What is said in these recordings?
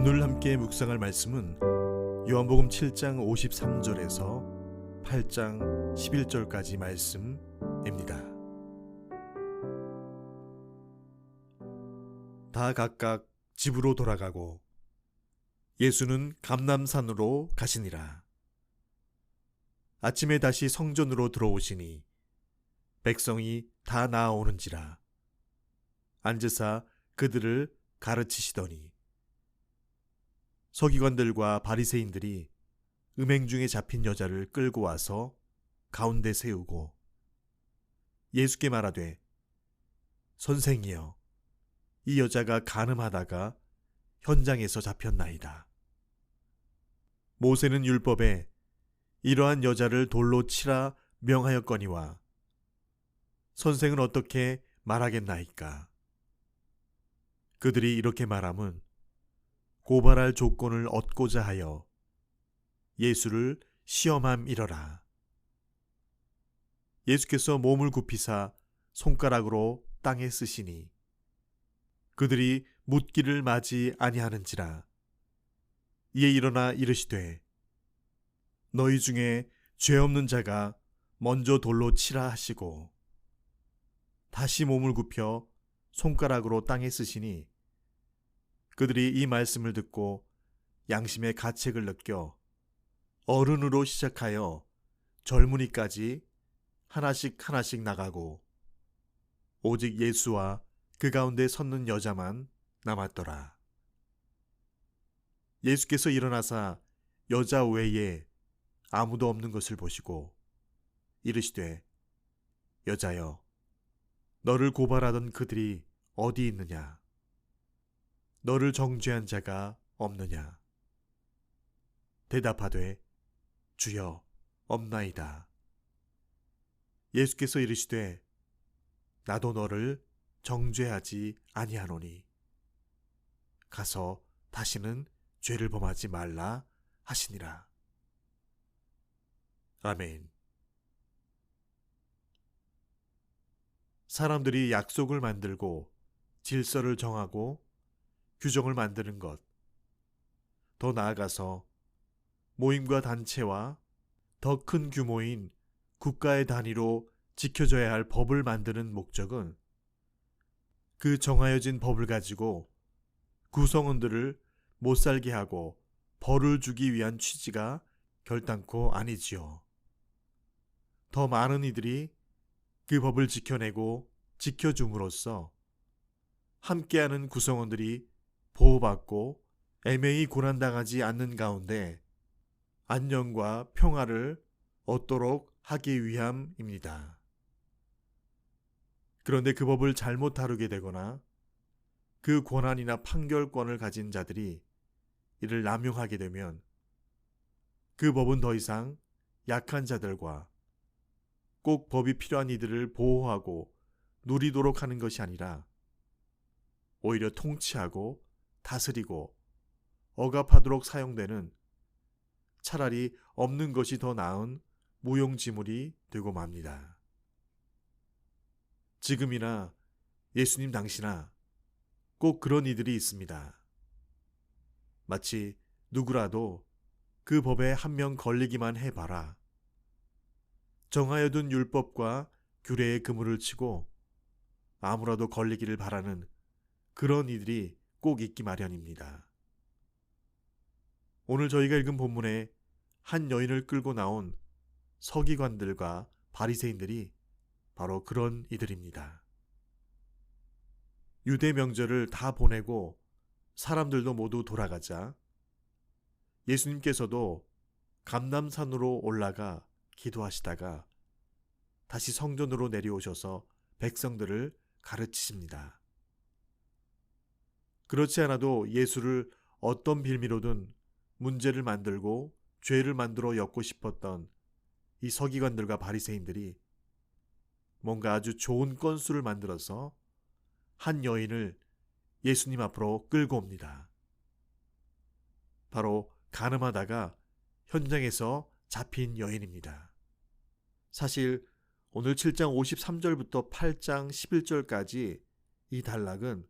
오늘 함께 묵상할 말씀은 요한복음 7장 53절에서 8장 11절까지 말씀입니다. 다 각각 집으로 돌아가고 예수는 감람산으로 가시니라. 아침에 다시 성전으로 들어오시니 백성이 다 나아오는지라. 앉으사 그들을 가르치시더니 서기관들과 바리새인들이 음행 중에 잡힌 여자를 끌고 와서 가운데 세우고 예수께 말하되 선생이여, 이 여자가 간음하다가 현장에서 잡혔나이다. 모세는 율법에 이러한 여자를 돌로 치라 명하였거니와 선생은 어떻게 말하겠나이까? 그들이 이렇게 말함은 고발할 조건을 얻고자 하여 예수를 시험함이러라. 예수께서 몸을 굽히사 손가락으로 땅에 쓰시니 그들이 묻기를 마지 아니하는지라. 이에 일어나 이르시되 너희 중에 죄 없는 자가 먼저 돌로 치라 하시고 다시 몸을 굽혀 손가락으로 땅에 쓰시니 그들이 이 말씀을 듣고 양심의 가책을 느껴 어른으로 시작하여 젊은이까지 하나씩 나가고 오직 예수와 그 가운데 섰는 여자만 남았더라. 예수께서 일어나사 여자 외에 아무도 없는 것을 보시고 이르시되 여자여, 너를 고발하던 그들이 어디 있느냐? 너를 정죄한 자가 없느냐? 대답하되 주여, 없나이다. 예수께서 이르시되 나도 너를 정죄하지 아니하노니 가서 다시는 죄를 범하지 말라 하시니라. 아멘. 사람들이 약속을 만들고 질서를 정하고 규정을 만드는 것, 더 나아가서 모임과 단체와 더 큰 규모인 국가의 단위로 지켜져야 할 법을 만드는 목적은 그 정하여진 법을 가지고 구성원들을 못살게 하고 벌을 주기 위한 취지가 결단코 아니지요. 더 많은 이들이 그 법을 지켜내고 지켜줌으로써 함께하는 구성원들이 보호받고 애매히 고난당하지 않는 가운데 안녕과 평화를 얻도록 하기 위함입니다. 그런데 그 법을 잘못 다루게 되거나 그 권한이나 판결권을 가진 자들이 이를 남용하게 되면 그 법은 더 이상 약한 자들과 꼭 법이 필요한 이들을 보호하고 누리도록 하는 것이 아니라 오히려 통치하고 다스리고 억압하도록 사용되는 차라리 없는 것이 더 나은 무용지물이 되고 맙니다. 지금이나 예수님 당시나 꼭 그런 이들이 있습니다. 마치 누구라도 그 법에 한 명 걸리기만 해봐라. 정하여둔 율법과 규례의 그물을 치고 아무라도 걸리기를 바라는 그런 이들이 꼭 있기 마련입니다. 오늘 저희가 읽은 본문에 한 여인을 끌고 나온 서기관들과 바리새인들이 바로 그런 이들입니다. 유대 명절을 다 보내고 사람들도 모두 돌아가자 예수님께서도 감람산으로 올라가 기도하시다가 다시 성전으로 내려오셔서 백성들을 가르치십니다. 그렇지 않아도 예수를 어떤 빌미로든 문제를 만들고 죄를 만들어 엮고 싶었던 이 서기관들과 바리새인들이 뭔가 아주 좋은 건수를 만들어서 한 여인을 예수님 앞으로 끌고 옵니다. 바로 간음하다가 현장에서 잡힌 여인입니다. 사실 오늘 7장 53절부터 8장 11절까지 이 단락은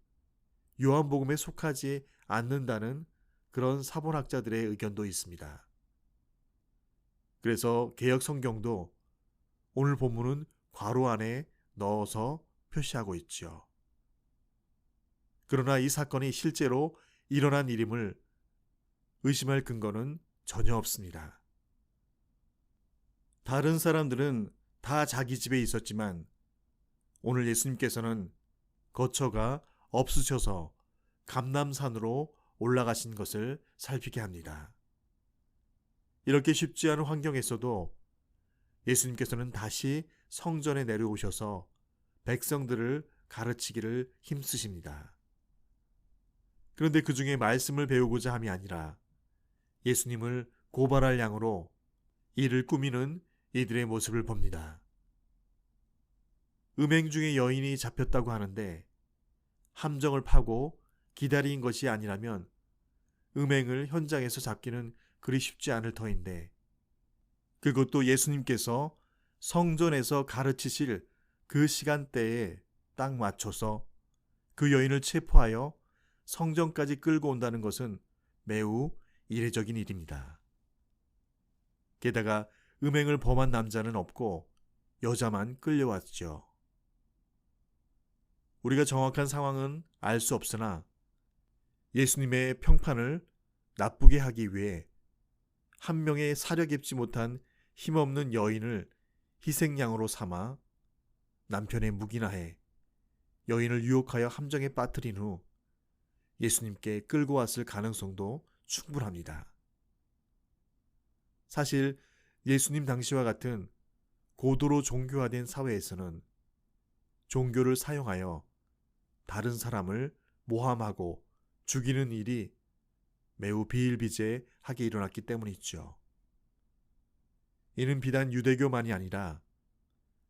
요한복음에 속하지 않는다는 그런 사본학자들의 의견도 있습니다. 그래서 개역 성경도 오늘 본문은 괄호 안에 넣어서 표시하고 있죠. 그러나 이 사건이 실제로 일어난 일임을 의심할 근거는 전혀 없습니다. 다른 사람들은 다 자기 집에 있었지만 오늘 예수님께서는 거처가 없으셔서 감람산으로 올라가신 것을 살피게 합니다. 이렇게 쉽지 않은 환경에서도 예수님께서는 다시 성전에 내려오셔서 백성들을 가르치기를 힘쓰십니다. 그런데 그 중에 말씀을 배우고자 함이 아니라 예수님을 고발할 양으로 이를 꾸미는 이들의 모습을 봅니다. 음행 중에 여인이 잡혔다고 하는데 함정을 파고 기다린 것이 아니라면 음행을 현장에서 잡기는 그리 쉽지 않을 터인데 그것도 예수님께서 성전에서 가르치실 그 시간대에 딱 맞춰서 그 여인을 체포하여 성전까지 끌고 온다는 것은 매우 이례적인 일입니다. 게다가 음행을 범한 남자는 없고 여자만 끌려왔죠. 우리가 정확한 상황은 알 수 없으나 예수님의 평판을 나쁘게 하기 위해 한 명의 사려 깊지 못한 힘없는 여인을 희생양으로 삼아 남편의 묵인하에 여인을 유혹하여 함정에 빠뜨린 후 예수님께 끌고 왔을 가능성도 충분합니다. 사실 예수님 당시와 같은 고도로 종교화된 사회에서는 종교를 사용하여 다른 사람을 모함하고 죽이는 일이 매우 비일비재하게 일어났기 때문이죠. 이는 비단 유대교만이 아니라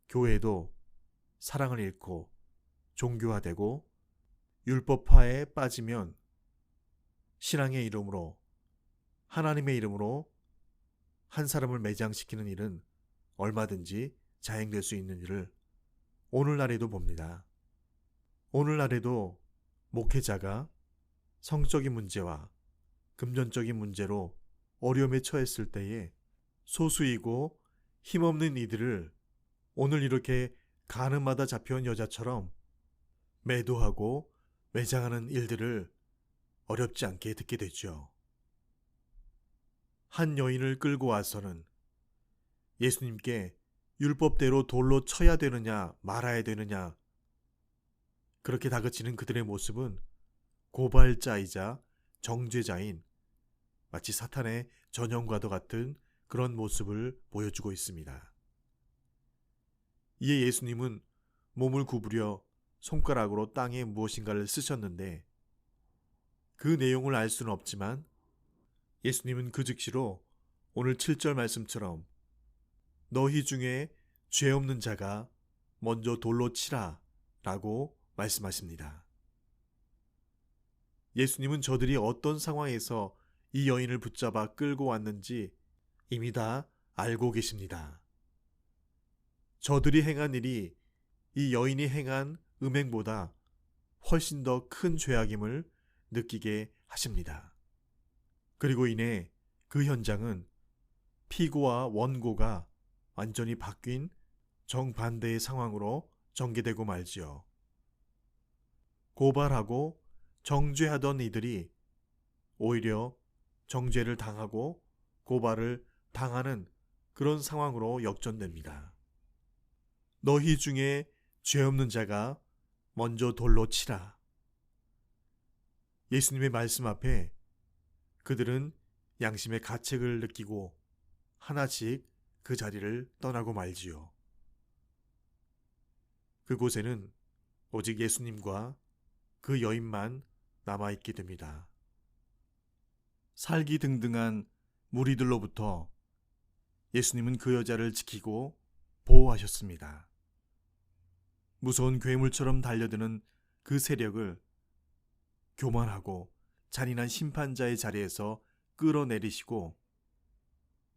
교회도 사랑을 잃고 종교화되고 율법화에 빠지면 신앙의 이름으로 하나님의 이름으로 한 사람을 매장시키는 일은 얼마든지 자행될 수 있는 일을 오늘날에도 봅니다. 오늘날에도 목회자가 성적인 문제와 금전적인 문제로 어려움에 처했을 때에 소수이고 힘없는 이들을 오늘 이렇게 가늠하다 잡혀온 여자처럼 매도하고 매장하는 일들을 어렵지 않게 듣게 되죠. 한 여인을 끌고 와서는 예수님께 율법대로 돌로 쳐야 되느냐 말아야 되느냐 그렇게 다그치는 그들의 모습은 고발자이자 정죄자인 마치 사탄의 전형과도 같은 그런 모습을 보여주고 있습니다. 이에 예수님은 몸을 구부려 손가락으로 땅에 무엇인가를 쓰셨는데 그 내용을 알 수는 없지만 예수님은 그 즉시로 오늘 7절 말씀처럼 너희 중에 죄 없는 자가 먼저 돌로 치라 라고 말씀하십니다. 예수님은 저들이 어떤 상황에서 이 여인을 붙잡아 끌고 왔는지 이미 다 알고 계십니다. 저들이 행한 일이 이 여인이 행한 음행보다 훨씬 더 큰 죄악임을 느끼게 하십니다. 그리고 이내 그 현장은 피고와 원고가 완전히 바뀐 정반대의 상황으로 전개되고 말지요. 고발하고 정죄하던 이들이 오히려 정죄를 당하고 고발을 당하는 그런 상황으로 역전됩니다. 너희 중에 죄 없는 자가 먼저 돌로 치라. 예수님의 말씀 앞에 그들은 양심의 가책을 느끼고 하나씩 그 자리를 떠나고 말지요. 그곳에는 오직 예수님과 그 여인만 남아있게 됩니다. 살기등등한 무리들로부터 예수님은 그 여자를 지키고 보호하셨습니다. 무서운 괴물처럼 달려드는 그 세력을 교만하고 잔인한 심판자의 자리에서 끌어내리시고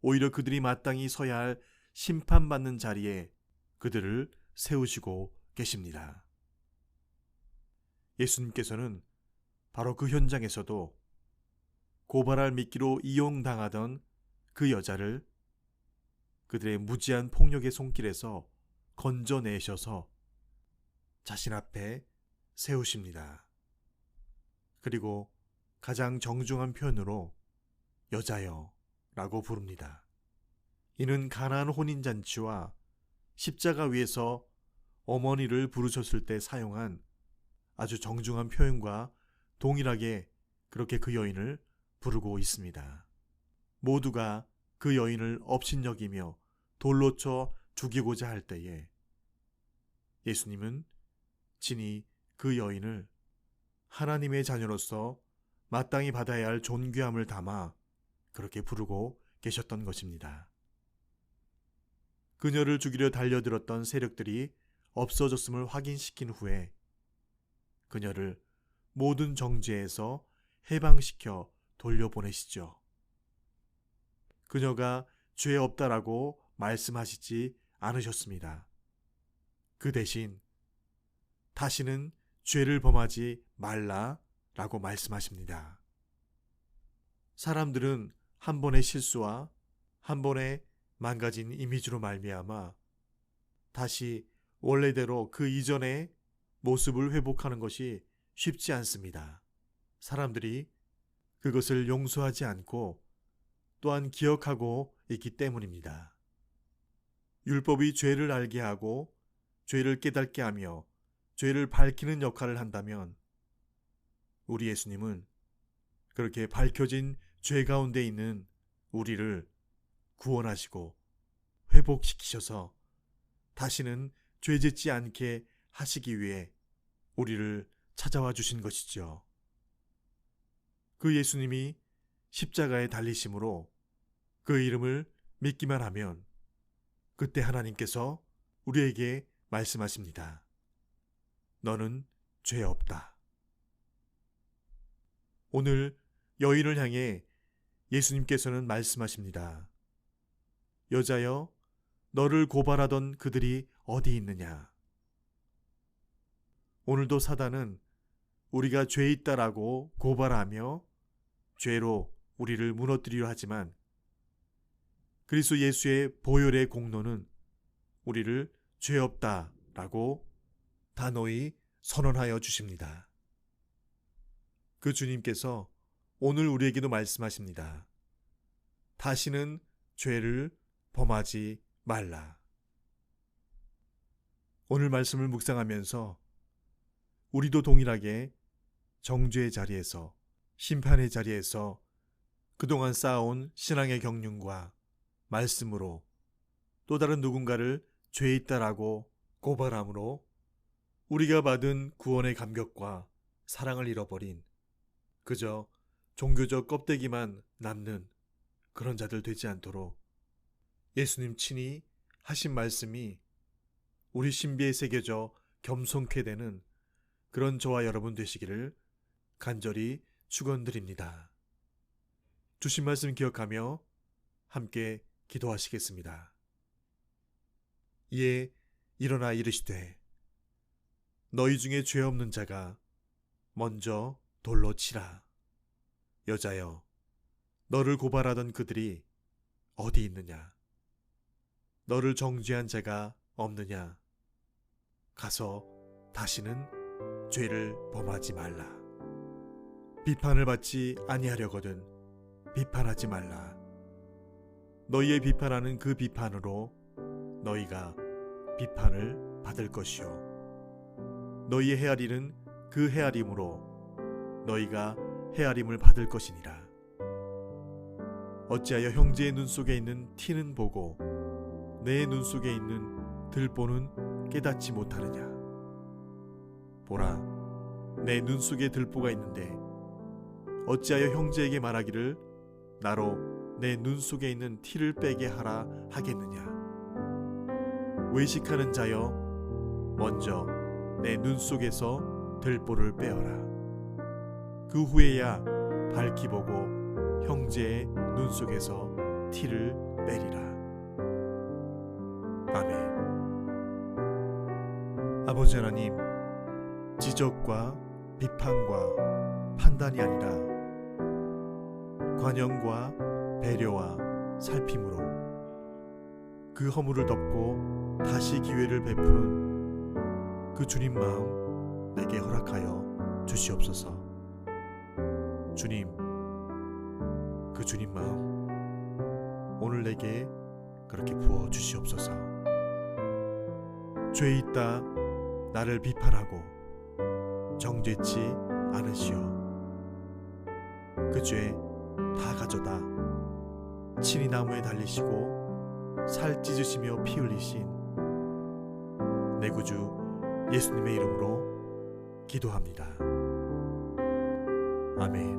오히려 그들이 마땅히 서야 할 심판받는 자리에 그들을 세우시고 계십니다. 예수님께서는 바로 그 현장에서도 고발할 미끼로 이용당하던 그 여자를 그들의 무지한 폭력의 손길에서 건져내셔서 자신 앞에 세우십니다. 그리고 가장 정중한 표현으로 여자여 라고 부릅니다. 이는 가나안 혼인잔치와 십자가 위에서 어머니를 부르셨을 때 사용한 아주 정중한 표현과 동일하게 그렇게 그 여인을 부르고 있습니다. 모두가 그 여인을 업신여기며 돌로 쳐 죽이고자 할 때에 예수님은 친히 그 여인을 하나님의 자녀로서 마땅히 받아야 할 존귀함을 담아 그렇게 부르고 계셨던 것입니다. 그녀를 죽이려 달려들었던 세력들이 없어졌음을 확인시킨 후에 그녀를 모든 정죄에서 해방시켜 돌려보내시죠. 그녀가 죄 없다라고 말씀하시지 않으셨습니다. 그 대신 다시는 죄를 범하지 말라라고 말씀하십니다. 사람들은 한 번의 실수와 한 번의 망가진 이미지로 말미암아 다시 원래대로 그 이전의 모습을 회복하는 것이 쉽지 않습니다. 사람들이 그것을 용서하지 않고 또한 기억하고 있기 때문입니다. 율법이 죄를 알게 하고 죄를 깨닫게 하며 죄를 밝히는 역할을 한다면 우리 예수님은 그렇게 밝혀진 죄 가운데 있는 우리를 구원하시고 회복시키셔서 다시는 죄 짓지 않게 하시기 위해 우리를 찾아와 주신 것이죠. 그 예수님이 십자가에 달리심으로 그 이름을 믿기만 하면 그때 하나님께서 우리에게 말씀하십니다. 너는 죄 없다. 오늘 여인을 향해 예수님께서는 말씀하십니다. 여자여, 너를 고발하던 그들이 어디 있느냐? 오늘도 사단은 우리가 죄 있다라고 고발하며 죄로 우리를 무너뜨리려 하지만 그리스도 예수의 보혈의 공로는 우리를 죄 없다라고 단호히 선언하여 주십니다. 그 주님께서 오늘 우리에게도 말씀하십니다. 다시는 죄를 범하지 말라. 오늘 말씀을 묵상하면서 우리도 동일하게 정죄의 자리에서 심판의 자리에서 그동안 쌓아온 신앙의 경륜과 말씀으로 또 다른 누군가를 죄 있다라고 고발함으로 우리가 받은 구원의 감격과 사랑을 잃어버린 그저 종교적 껍데기만 남는 그런 자들 되지 않도록 예수님 친히 하신 말씀이 우리 신비에 새겨져 겸손케 되는 그런 저와 여러분 되시기를 간절히 축원드립니다. 주신 말씀 기억하며 함께 기도하시겠습니다. 이에 일어나 이르시되 너희 중에 죄 없는 자가 먼저 돌로 치라. 여자여, 너를 고발하던 그들이 어디 있느냐? 너를 정죄한 자가 없느냐? 가서 다시는 죄를 범하지 말라. 비판을 받지 아니하려거든 비판하지 말라. 너희의 비판하는 그 비판으로 너희가 비판을 받을 것이요 너희의 헤아리는 그 헤아림으로 너희가 헤아림을 받을 것이니라. 어찌하여 형제의 눈 속에 있는 티는 보고 내 눈 속에 있는 들보는 깨닫지 못하느냐? 보라, 내 눈 속에 들보가 있는데 어찌하여 형제에게 말하기를 나로 내 눈 속에 있는 티를 빼게 하라 하겠느냐? 외식하는 자여, 먼저 내 눈 속에서 들보를 빼어라. 그 후에야 밝히 보고 형제의 눈 속에서 티를 빼리라. 아멘. 아버지 하나님, 지적과 비판과 판단이 아니라 관용과 배려와 살핌으로 그 허물을 덮고 다시 기회를 베푸는 그 주님 마음 내게 허락하여 주시옵소서. 주님, 그 주님 마음 오늘 내게 그렇게 부어 주시옵소서. 죄 있다 나를 비판하고 정죄치 않으시오. 그 죄 다 가져다 친히 나무에 달리시고 살 찢으시며 피 흘리신 내 구주 예수님의 이름으로 기도합니다. 아멘.